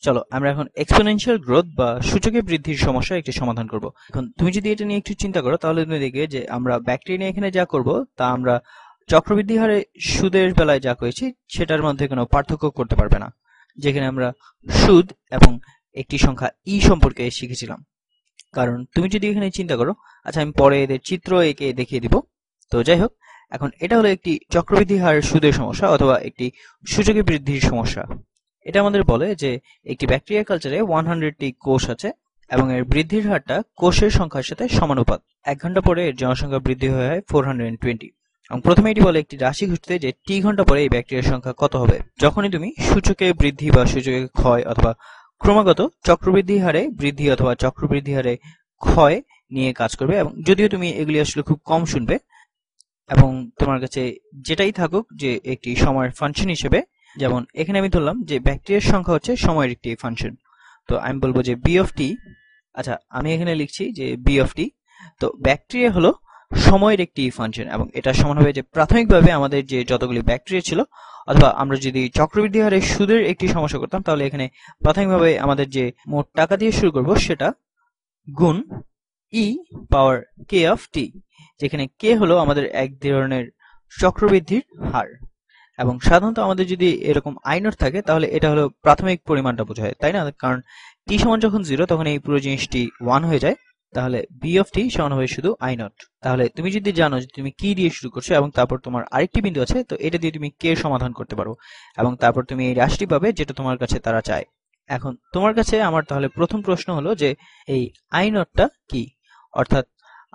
চলো আমরা এখন এক্সপোনেনশিয়াল গ্রোথ বা সূচকে বৃদ্ধির সমস্যার একটি সমাধান করব। এখন তুমি যদি এটা নিয়ে একটু চিন্তা করো তাহলে তুমি দেখবে যে আমরা ব্যাকটেরিয়া নিয়ে এখানে যা করব তা আমরা চক্রবৃদ্ধি হারে সুদের বেলায় যা করেছি সেটার মধ্যে কোনো পার্থক্য করতে পারবে না, যেখানে আমরা সুদ এবং একটি সংখ্যা ই সম্পর্কে শিখেছিলাম। কারণ তুমি যদি এখানে চিন্তা করো, আচ্ছা আমি পরে এদের চিত্র এঁকে দেখিয়ে দিব। তো যাই হোক, এখন এটা হলো একটি চক্রবৃদ্ধি হার সুদের সমস্যা অথবা একটি সূচকে বৃদ্ধির সমস্যা। এটা আমাদের বলে যে একটি ব্যাকটেরিয়া কালচারে 100টি কোষ আছে এবং এর বৃদ্ধির হারটা কোষের সংখ্যার সাথে সমানুপাত। 1 ঘন্টা পরে এর জনসংখ্যা বৃদ্ধি হয়ে হয় 420। এবং প্রথমে এটি বলে একটি রাশি খুঁজতে যে টি ঘন্টা পরে এই ব্যাকটেরিয়ার সংখ্যা কত হবে। যখনই তুমি সূচকে বৃদ্ধি বা সূচকে ক্ষয় অথবা ক্রমাগত চক্রবৃদ্ধি হারে বৃদ্ধি অথবা চক্রবৃদ্ধি হারে ক্ষয় নিয়ে কাজ করবে, এবং যদিও তুমি এগুলি আসলে খুব কম শুনবে এবং তোমার কাছে যেটাই থাকুক যে একটি সময়ের ফাংশন হিসেবে, যেমন এখানে আমি ধরলাম যে ব্যাকটেরিয়ার সংখ্যা হচ্ছে সময়ের একটি ফাংশন, তো আমি বলবো যে বি অফ টি। আচ্ছা আমি এখানে লিখছি যে বি অফ টি। তো ব্যাকটেরিয়া হলো সময়ের একটি ফাংশন এবং এটা সমান হবে যে প্রাথমিকভাবে আমাদের যে যতগুলি ব্যাকটেরিয়া ছিল, অথবা আমরা যদি চক্রবৃদ্ধি হারে সুদের একটি সমস্যা করতাম তাহলে এখানে প্রাথমিকভাবে আমাদের যে মোট টাকা দিয়ে শুরু করব সেটা গুণ ই পাওয়ার কে অফ টি, যেখানে কে হলো আমাদের এক ধরনের চক্রবৃদ্ধির হার। এবং সাধারণত আমাদের যদি এরকম আই নট থাকে তাহলে এটা হলো প্রাথমিক পরিমাণটা বোঝায়, তাই না? কারণ টি সমান যখন 0 তখন এই পুরো জিনিসটি 1 হয়ে যায়, তাহলে বি অফ টি সমান হবে শুধু আই নট। তাহলে তুমি যদি জানো যে তুমি কি দিয়ে শুরু করছো এবং তারপর তোমার আরেকটি বিন্দু আছে, তো এটা দিয়ে তুমি কে সমাধান করতে পারো এবং তারপর তুমি এই রাশিটি পাবে যেটা তোমার কাছে তারা চায়। এখন তোমার কাছে আমার তাহলে প্রথম প্রশ্ন হলো যে এই আই নটটা কি, অর্থাৎ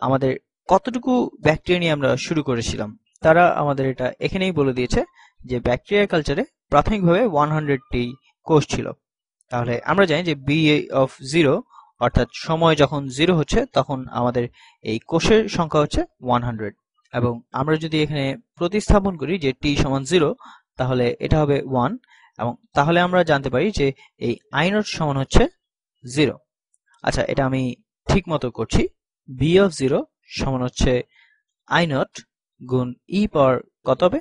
আমাদের কতটুকু ব্যাকটেরিয়া নিয়ে আমরা শুরু করেছিলাম। তারা আমাদের এটা এখানেই বলে দিয়েছে যে ব্যাকটেরিয়া কালচারে প্রাথমিকভাবে 100টি কোষ ছিল। তাহলে আমরা জানি যে বি অফ 0 অর্থাৎ সময় যখন 0 হচ্ছে তখন আমাদের এই কোষের সংখ্যা হচ্ছে 100। এবং আমরা যদি এখানে প্রতিস্থাপন করি যে টি সমান 0, তাহলে এটা হবে 1, এবং তাহলে আমরা জানতে পারি যে এই আই নট সমান হচ্ছে 0। আচ্ছা এটা আমি ঠিক মতো করছি। বি অফ 0 সমান হচ্ছে আই নট গুণ ই পাওয়ার কত হবে,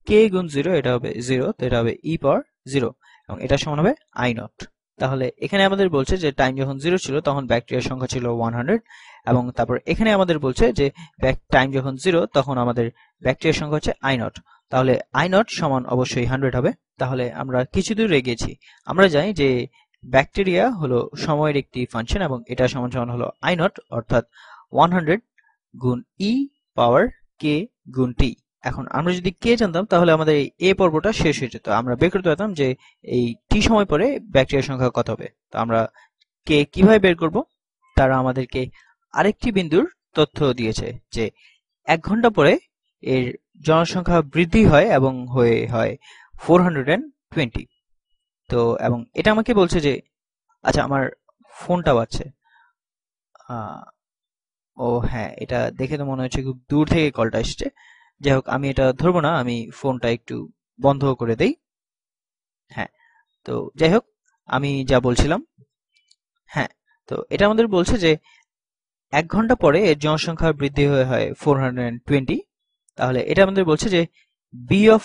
কে গুণ 0, এটা হবে 0, তো এটা হবে ই পাওয়ার 0 এবং এটা সমান হবে আই নট। তাহলে এখানে আমাদের বলছে যে টাইম যখন 0 ছিল তখন ব্যাকটেরিয়ার সংখ্যা ছিল 100, এবং তারপর এখানে আমাদের বলছে যে টাইম যখন 0 তখন আমাদের ব্যাকটেরিয়ার সংখ্যা হচ্ছে আই নট। তাহলে আই নট সমান অবশ্যই 100 হবে। তাহলে আমরা কিছু দূর এগিয়েছি। আমরা জানি যে ব্যাকটেরিয়া হলো সময়ের একটি ফাংশন এবং এটা সমান সমান হলো আই নট, অর্থাৎ 100 গুণ ই পাওয়ার কে গুণ টি। এখন আমরা যদি কে জানতাম তাহলে আমাদের এই এ পর্বটা শেষ হয়ে যেত, আমরা বের করতে পারতাম যে এই টি সময় পরে ব্যাকটেরিয়ার সংখ্যা কত হবে। তো আমরা কে কিভাবে বের করব, তারা আমাদেরকে আরেকটি বিন্দুর তথ্য দিয়েছে যে 1 ঘন্টা পরে এর জনসংখ্যা বৃদ্ধি হয় এবং হয়ে হয় 420। তো এবং এটা আমাকে বলছে যে, আচ্ছা আমার ফোনটা বাজছে। ও হ্যাঁ, এটা দেখে তো মনে হচ্ছে খুব দূর থেকে কলটা এসছে। যাই হোক আমি এটা ধরবো না, আমি ফোনটা একটু বন্ধ করে দেই। হ্যাঁ, তো যাই হোক আমি যা বলছিলাম, হ্যাঁ, তো এটা আমাদের বলছে যে 1 ঘন্টা পরে এর জনসংখ্যা বৃদ্ধি হয়ে হয় 420। তাহলে এটা আমাদের বলছে যে বি অফ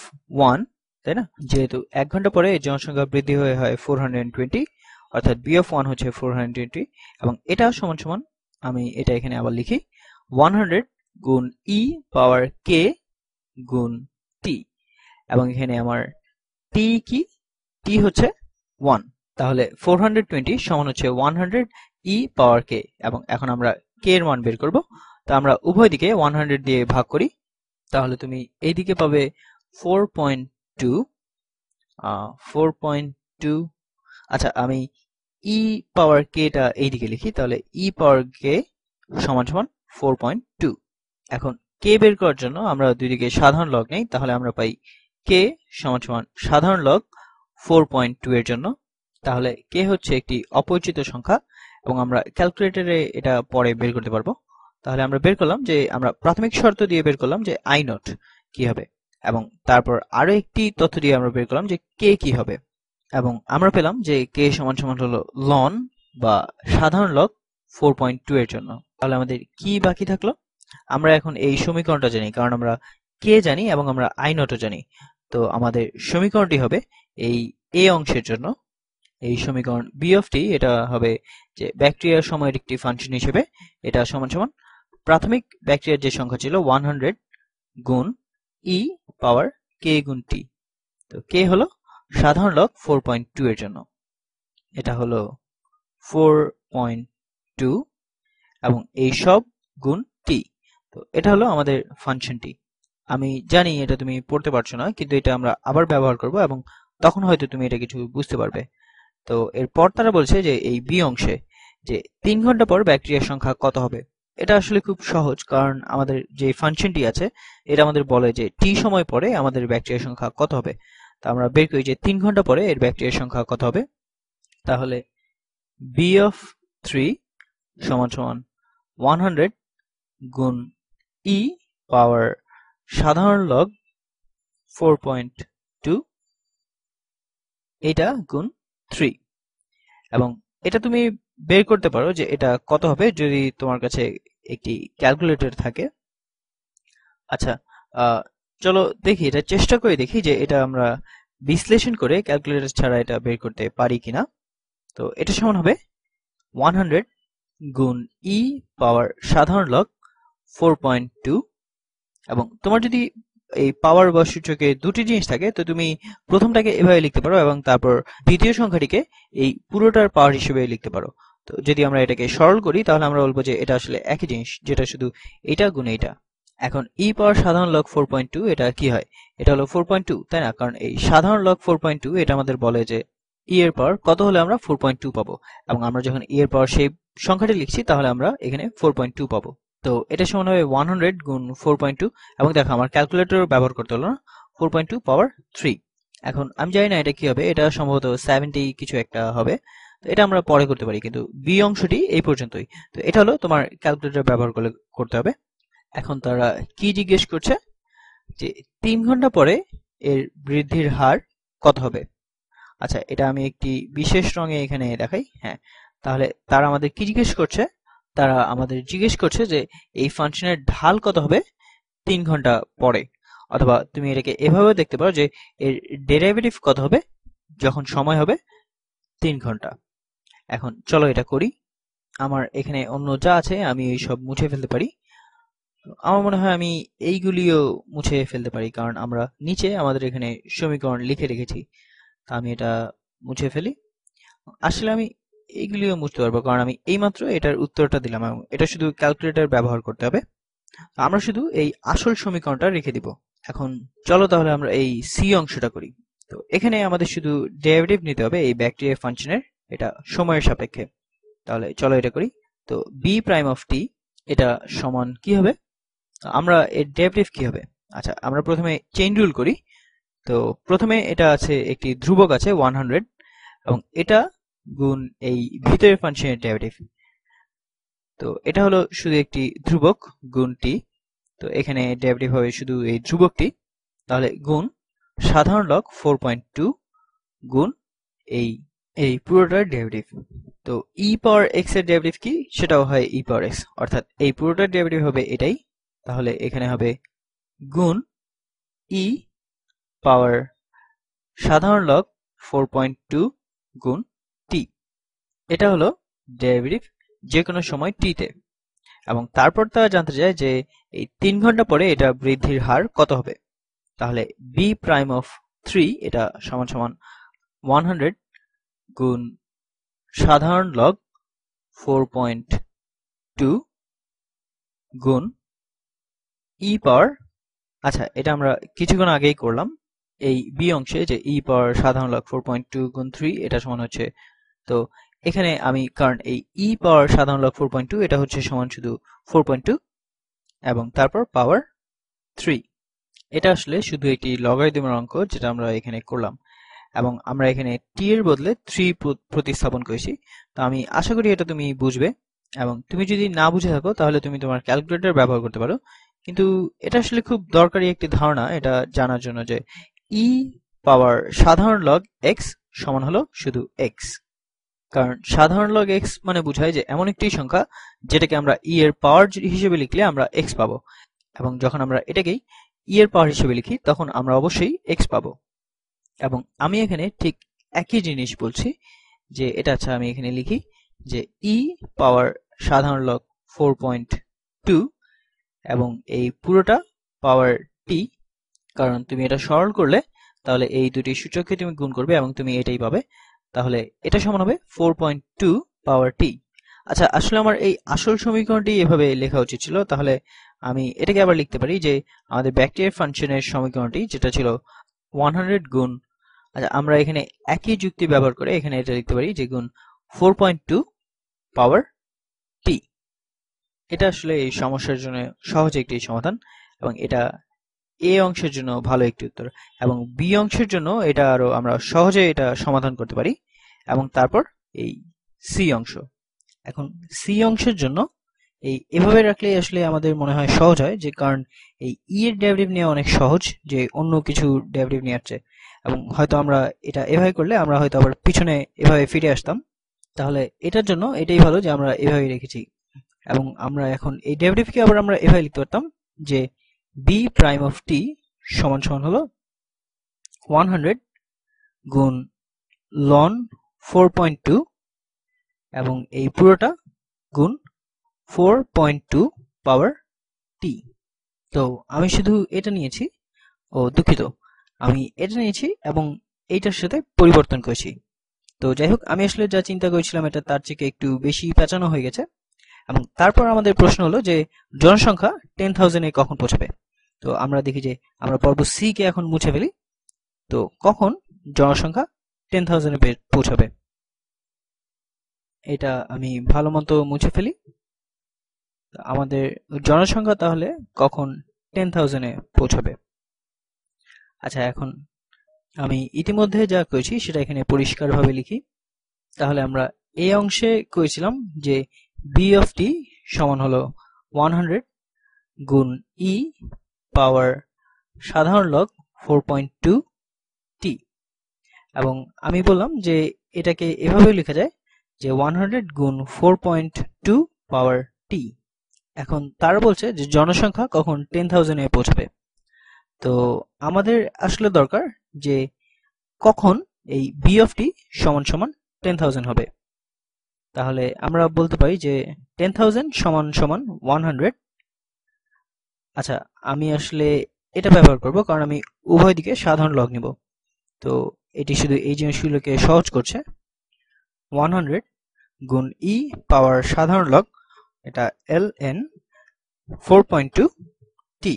1, তাই না? যেহেতু 1 ঘন্টা পরে এর জনসংখ্যা বৃদ্ধি হয়ে হয় 420, অর্থাৎ বি অফ 1 হচ্ছে 420, এবং এটা সমান সমান, আমি এটা এখানে আবার লিখি, 100 গুণ ই পাওয়ার কে গুণ টি। এবং এখানে আমার টি কি, টি হচ্ছে 1, তাহলে 420 সমান হচ্ছে 100 ই পাওয়ার কে। এবং এখন আমরা কে এর মান বের করব। তো আমরা উভয় দিকে 100 দিয়ে ভাগ করি, তাহলে তুমি এইদিকে পাবে 4.2। 4.2, আচ্ছা আমি ই পাওয়ার কে টা এইদিকে লিখি, তাহলে ই পাওয়ার কে সমান সমান 4.2। এখন কে বের করার জন্য আমরা দুই দিকে সাধারণ লগ নেই, তাহলে আমরা পাই কে সমান সমান সাধারণ লগ 4.2 এর জন্য। তাহলে কে হচ্ছে একটি অপরিচিত সংখ্যা এবং আমরা ক্যালকুলেটরে এটা পরে বের করতে পারবো। তাহলে আমরা বের করলাম যে আমরা প্রাথমিক শর্ত দিয়ে বের করলাম যে আই নট কি হবে, এবং তারপর আরো একটি তথ্য দিয়ে আমরা বের করলাম যে কে কি হবে, এবং আমরা পেলাম যে কে সমান সমান হলো লন বা সাধারণ লগ 4.2 এর জন্য। তাহলে আমাদের কি বাকি থাকলো, আমরা এখন এই সমীকরণটা জানি কারণ আমরা কে জানি এবং আমরা আই নটও জানি। তো আমাদের সমীকরণটি হবে এই এ অংশের জন্য এই সমীকরণ b অফ t এটা হবে যে ব্যাকটেরিয়ার সময়ের একটি ফাংশন হিসেবে এটা সমান সমান প্রাথমিক ব্যাকটেরিয়ার যে সংখ্যা ছিল 100 গুণ e পাওয়ার k গুণ t। তো k হলো সাধারণ লগ 4.2 এর জন্য, এটা হলো 4.2 এবং এই সব গুণ t। তো এটা হলো আমাদের ফাংশনটি। আমি জানি এটা তুমি পড়তে পারছো না, কিন্তু এটা আমরা আবার ব্যবহার করব এবং তখন হয়তো তুমি এটা কিছু বুঝতে পারবে। তো এরপর তারা বলছে যে এই বি অংশে যে 3 ঘন্টা পর ব্যাকটেরিয়ার সংখ্যা কত হবে। এটা আসলে খুব সহজ, কারণ আমাদের যে ফাংশনটি আছে এটা আমাদের বলে যে টি সময় পরে আমাদের ব্যাকটেরিয়ার সংখ্যা কত হবে। তা আমরা বের করি যে 3 ঘন্টা পরে এর ব্যাকটেরিয়ার সংখ্যা কত হবে। তাহলে বি অফ 3 সমান সমান 100 গুণ ই পাওয়ার সাধারণ লগ 4.2 এটা গুণ 3, এবং এটা তুমি বের করতে পারো যে এটা কত হবে যদি তোমার কাছে একটি ক্যালকুলেটর থাকে। আচ্ছা, চলো দেখি, এটা চেষ্টা করে দেখি যে এটা আমরা বিশ্লেষণ করে ক্যালকুলেটর ছাড়া এটা বের করতে পারি কিনা। তো এটা সমান হবে 100 গুণ ই পাওয়ার সাধারণ লগ 4.2, এবং তোমার যদি এই পাওয়ার বা সূচকে দুটি জিনিস থাকে তো তুমি প্রথমটাকে এভাবে লিখতে পারো এবং তারপর দ্বিতীয় সংখ্যাটিকে এই পুরোটার পাওয়ার হিসেবে লিখতে পারো। তো যদি আমরা এটাকে সরল করি তাহলে আমরা বলবো যে এটা আসলে একই জিনিস, যেটা শুধু এটা গুণ এইটা। এখন ই পাওয়ার সাধারণ লগ 4.2 এটা কি হয়, এটা হলো 4.2, তাই না? কারণ এই সাধারণ লগ 4.2 এটা আমাদের বলে যে ই এর পাওয়ার কত হলে আমরা 4.2 পাবো, এবং আমরা যখন ই এর পাওয়ার সেই সংখ্যাটি লিখছি তাহলে আমরা এখানে 4.2 পাবো। তো এটা সমান হবে 100 গুণ 4.2, এবং দেখো আমার ক্যালকুলেটর ব্যবহার করতে হলো না, 4.2 পাওয়ার 3। এখন আমি জানি না এটা কি হবে, এটা সম্ভবত 70 কিছু একটা হবে। তো এটা আমরা পরে করতে পারি, কিন্তু বি অংশটি এই পর্যন্তই। তো এটা হলো তোমার ক্যালকুলেটর ব্যবহার করতে হবে। এখন তারা কি জিজ্ঞেস করছে যে 3 ঘন্টা পরে এর বৃদ্ধির হার কত হবে। আচ্ছা, এটা আমি একটি বিশেষ রঙে এখানে দেখাই। হ্যাঁ, তাহলে তারা আমাদের কি জিজ্ঞেস করছে, তারা আমাদের জিজ্ঞেস করছে যে এই ফাংশনের ঢাল কত হবে 3 ঘন্টা পরে, অথবা তুমি এটাকে এভাবে দেখতে পারো যে এর ডেরিভেটিভ কত হবে যখন সময় হবে 3 ঘন্টা। এখন চলো এটা করি। আমার এখানে অন্য যা আছে আমি এই সব মুছে ফেলতে পারি। আমার মনে হয় আমি এইগুলিও মুছে ফেলতে পারি, কারণ আমরা নিচে আমাদের এখানে সমীকরণ লিখে রেখেছি। তা আমি এটা মুছে ফেলি। আসলে আমি এইগুলিও মুছতে পারবো, কারণ আমি এইমাত্র এটার উত্তরটা দিলাম এবং এটা শুধু ক্যালকুলেটর ব্যবহার করতে হবে। আমরা শুধু এই আসল সমীকরণটা রেখে দিব। এখন চলো তাহলে আমরা এই সি অংশটা করি। তো এখানে আমাদের শুধু ডেরিভেটিভ নিতে হবে এই ব্যাকটেরিয়া ফাংশনের, এটা সময়ের সাপেক্ষে। তাহলে চলো এটা করি। তো বি প্রাইম অফ টি এটা সমান কি হবে, আমরা এর ডেরিভেটিভ কি হবে। আচ্ছা, আমরা প্রথমে চেইন রুল করি। তো প্রথমে এটা আছে একটি ধ্রুবক আছে 100, এবং এটা গুণ এই ভিতরের ফাংশনের ডেরিভেটিভ। তো এটা হলো শুধু একটি ধ্রুবক গুণ টি, তো এখানে ডেরিভেটিভ হবে শুধু এই ধ্রুবকটি, তাহলে গুণ সাধারণ লগ 4.2 গুণ এই পুরোটার ডেরিভেটিভ। তো ই পাওয়ার এক্স এর ডেরিভেটিভ কি, সেটাও হয় ই পাওয়ার এক্স, অর্থাৎ এই পুরোটার ডেরিভেটিভ হবে এটাই। তাহলে এখানে হবে গুণ ই পাওয়ার সাধারণ লগ 4.2 গুণ টি। এটা হলো ডেরিভেটিভ যে কোনো সময় টি তে, এবং তারপর তারা জানতে চায় যে এই 3 ঘন্টা পরে এটা বৃদ্ধির হার কত হবে। তাহলে বি প্রাইম অফ 3 এটা সমান সমান 100 গুণ সাধারণ লগ 4.2 গুণ ই পাওয়ার, আচ্ছা এটা আমরা কিছুক্ষণ আগেই করলাম এই বি অংশে, যে ই পাওয়ার সাধারণ লগ 4.2 গুণ 3 এটা সমান হচ্ছে, তো এখানে আমি কারণ এই ই পাওয়ার সাধারণ লগ 4.2 এটা হচ্ছে সমান শুধু 4.2 এবং তারপর পাওয়ার 3। এটা আসলে শুধু একটি লগারিদমের অঙ্ক যেটা আমরা এখানে করলাম, এবং আমরা এখানে টি এর বদলে 3 প্রতিস্থাপন করেছি। তো আমি আশা করি এটা তুমি বুঝবে, এবং তুমি যদি না বুঝে থাকো তাহলে তুমি তোমার ক্যালকুলেটর ব্যবহার করতে পারো। কিন্তু এটা আসলে খুব দরকারি একটি ধারণা এটা জানার জন্য যে ই পাওয়ার সাধারণ লগ এক্স সমান হলো শুধু এক্স, কারণ সাধারণ লগ এক্স মানে বোঝায় যে এমন একটি সংখ্যা যেটাকে আমরা ই এর পাওয়ার হিসেবে লিখলে আমরা এক্স পাবো, এবং যখন আমরা এটাকেই ই এর পাওয়ার হিসেবে লিখি তখন আমরা অবশ্যই এক্স পাবো। এবং আমি এখানে ঠিক একই জিনিস বলছি যে এটা। আচ্ছা আমি এখানে লিখি যে ই পাওয়ার সাধারণ লগ 4.2 এবং এই পুরোটা পাওয়ার টি, কারণ তুমি এটা সরল করলে তাহলে এই দুটি সূচককে তুমি গুণ করবে এবং তুমি এটাই পাবে। তাহলে এটা সমান হবে 4.2 পাওয়ার টি। আচ্ছা আসলে আমার এই আসল সমীকরণটি এভাবে লেখা উচিত ছিল, তাহলে আমি এটাকে আবার লিখতে পারি যে আমাদের ব্যাকটেরিয়ার ফাংশনের সমীকরণটি যেটা ছিল 100 গুণ, আচ্ছা আমরা এখানে একই যুক্তি ব্যবহার করে এখানে এটা লিখতে পারি যে গুণ 4.2 পাওয়ার টি। এটা আসলে এই সমস্যার জন্য সহজ একটি সমাধান এবং এটা এ অংশের জন্য ভালো একটি উত্তর, এবং বি অংশের জন্য এটা আরো আমরা সহজে এটা সমাধান করতে পারি। এবং তারপর এই সি অংশ, এখন সি অংশের জন্য এই এভাবে রাখলে আসলে আমাদের মনে হয় সহজ হয়, যে কারণ এই ই এর ডেরিভেটিভ নেওয়া অনেক সহজ যে অন্য কিছু ডেরিভেটিভ নিয়ে আসছে, এবং হয়তো আমরা এটা এভাবে করলে আমরা হয়তো আবার পিছনে এভাবে ফিরে আসতাম। তাহলে এটার জন্য এটাই ভালো যে আমরা এভাবে রেখেছি, এবং আমরা এখন এই ডেরিভেটিভকে আবার আমরা এভাবে লিখতে পারতাম যে বি প্রাইম অফ টি সমান সমান হলো 100 গুণ লন 4.2 এবং এই পুরোটা গুণ 4.2 পাওয়ার টি। তো আমি শুধু এটা নিয়েছি, দুঃখিত, আমি এটা নিয়েছি এবং এইটার সাথে পরিবর্তন করেছি। তো যাই হোক, আমি আসলে যা চিন্তা করেছিলাম এটা তার থেকে একটু বেশি পেঁচানো হয়ে গেছে। এবং তারপর আমাদের প্রশ্ন হলো যে জনসংখ্যা 10,000 এ কখন পৌঁছাবে। তো আমরা দেখি যে আমরা পর্ব সি কে এখন মুছে ফেলি। তো কখন জনসংখ্যা 10,000 এ পৌঁছাবে, এটা আমি ভালো মতো মুছে ফেলি। আমাদের জনসংখ্যা তাহলে কখন 10,000 এ পৌঁছাবে। আচ্ছা এখন আমি ইতিমধ্যে যা করেছি সেটা এখানে পরিষ্কারভাবে লিখি। তাহলে আমরা এই অংশে করেছিলাম যে বি অফ টি সমান হলো 100 গুণ ই পাওয়ার সাধারণ লগ 4.2 টি, এবং আমি বললাম যে এটাকে এভাবে লেখা যায় যে 100 গুণ 4.2 পাওয়ার টি। এখন তারা বলছে যে জনসংখ্যা কখন 10,000 এ পৌঁছাবে। তো আমাদের আসলে দরকার যে কখন এই বি অফ টি সমান সমান 10,000 হবে। তাহলে আমরা বলতে পারি যে 10,000 সমান সমান 100। আচ্ছা আমি আসলে এটা ব্যবহার করব কারণ আমি উভয় দিকে সাধারণ লগ নিব, তো এটি শুধু এই জিনিসগুলোকে সহজ করছে। 100 গুণ ই পাওয়ার সাধারণ লগ, এটা ln 4.2 টি।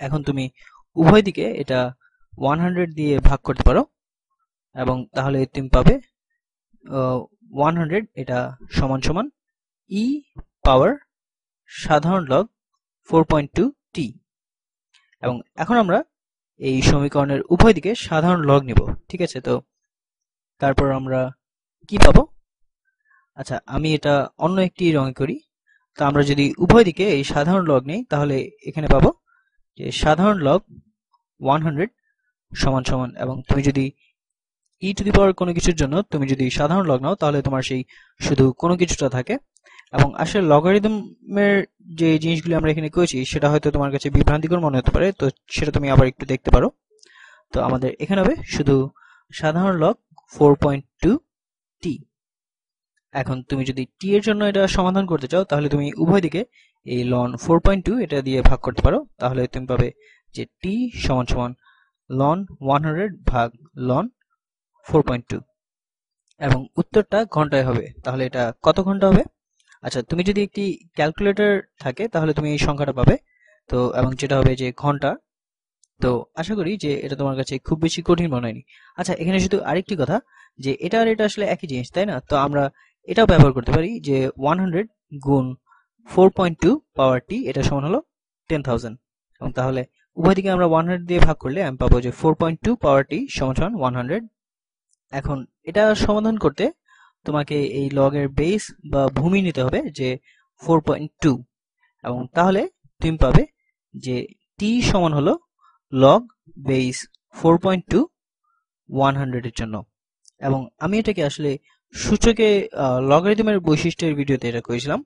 এখন তুমি উভয় দিকে এটা 100 দিয়ে ভাগ করতে পারো এবং তাহলে তুমি পাবে 100 এটা সমান সমান ই পাওয়ার সাধারণ লগ 4.2 টি। এবং এখন আমরা এই সমীকরণের উভয় দিকে সাধারণ লগ নিব, ঠিক আছে। তো তারপর আমরা কি পাবো, আচ্ছা আমি এটা অন্য একটি রঙে করি। তো আমরা যদি উভয় দিকে এই সাধারণ লগ নেই তাহলে এখানে পাবো যে সাধারণ লগ 100 সমান সমান, এবং তুমি যদি ই টু দি পাওয়ার কোনো কিছুর জন্য তুমি যদি সাধারণ লগ নাও তাহলে তোমার সেই শুধু কোনো কিছুটা থাকে। এবং আসলে লগারিদমের যে জিনিসগুলি আমরা এখানে করেছি সেটা হয়তো তোমার কাছে বিভ্রান্তিকর মনে হতে পারে, তো সেটা তুমি আবার একটু দেখতে পারো। তো আমাদের এখানে হবে শুধু সাধারণ লগ 4.2 টি। এখন তুমি যদি টি এর জন্য এটা সমাধান করতে চাও তাহলে তুমি উভয় দিকে এই লন 4.2 এটা দিয়ে ভাগ করতে পারো, তাহলে তুমি পাবে যে টি সমান সমান লন 100 ভাগ লন 4.2 এবং উত্তরটা ঘন্টায় হবে। তাহলে এটা কত ঘন্টা হবে? আচ্ছা তুমি যদি একটি ক্যালকুলেটর থাকে তাহলে তুমি এই সংখ্যাটা পাবে, তো এবং যেটা হবে যে ঘন্টা। তো আশা করি যে এটা তোমার কাছে খুব বেশি কঠিন মনে হয়নি। আচ্ছা এখানে শুধু আরেকটি কথা, যে এটা আর এটা আসলে একই জিনিস তাই না, তো আমরা এটাও ব্যবহার করতে পারি যে 100 গুণ 4.2 পাওয়ার টি এটা সমান হলো 10,000, এবং তাহলে উভয় দিকে আমরা 100 দিয়ে ভাগ করলে আমি পাবো যে 4.2 পাওয়ার টি সমান সমান 100। এখন এটা সমাধান করতে তোমাকে এই লগের বেস বা ভূমি নিতে হবে যে 4.2, এবং তাহলে তুমি পাবে যে টি সমান হলো লগ বেস 4.2 100 এর জন্য। এবং আমি এটাকে আসলে সূচকে লগারিদমের বৈশিষ্ট্যের ভিডিওতে এটা করেছিলাম।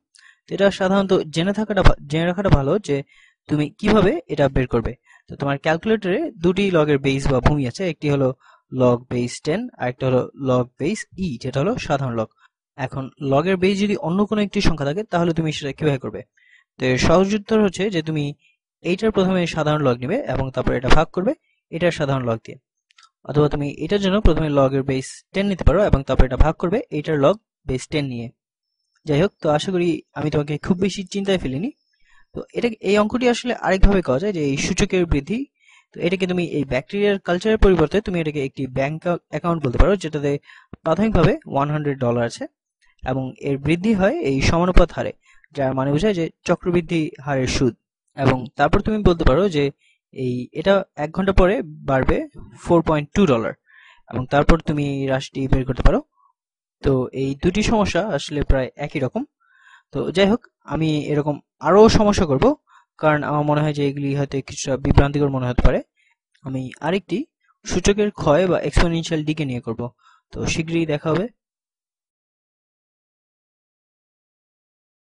এটা সাধারণত জেনে রাখাটা ভালো যে তুমি কিভাবে এটা বের করবে। তো তোমার ক্যালকুলেটরে দুটি লগের বেস বা ভূমি আছে, একটি হলো লগ বেস 10, আর একটা হলো লগ বেস ই, যেটা হলো সাধারণ লগ। এখন লগের বেস যদি অন্য কোনো একটি সংখ্যা থাকে তাহলে তুমি সেটা কিভাবে করবে? তো এর সহজ উত্তর হচ্ছে যে তুমি এইটার প্রথমে সাধারণ লগ নিবে এবং তারপর এটা ভাগ করবে এটার সাধারণ লগ দিয়ে, অথবা তুমি এটার জন্য প্রথমে লগের বেস 10 নিতে পারো এবং তারপর এটা ভাগ করবে এইটার লগ বেস 10 নিয়ে। যাই হোক, তো আশা করি আমি তোমাকে খুব বেশি চিন্তায় ফেলিনি। তো এটা, এই অঙ্কটি আসলে আরেকভাবে করা যায় যে এই সূচকের বৃদ্ধি, তো এটাকে তুমি এই ব্যাকটেরিয়ার কালচারের পরিবর্তে তুমি এটাকে একটি ব্যাংক অ্যাকাউন্ট বলতে পারো, যেটাতে প্রাথমিকভাবে $100 আছে এবং এর বৃদ্ধি হয় এই সমানুপাত হারে, যার মানে বোঝায় যে চক্রবৃদ্ধি হারের সুদ। এবং তারপর তুমি বলতে পারো যে এটা 1 ঘন্টা পরে বাড়বে $4.2, এবং তারপর তুমি এই রাশিটি বের করতে পারো। তো এই দুটি সমস্যা আসলে প্রায় একই রকম। তো যাই হোক, আমি এরকম আরো সমস্যা করব, কারণ আমার মনে হয় যে এগুলি হয়তো কিছুটা বিভ্রান্তিকর মনে হতে পারে। আমি আরেকটি সূচকের ক্ষয় বা এক্সপোনেনশিয়াল ডিকে নিয়ে করব। তো শীঘ্রই দেখা হবে।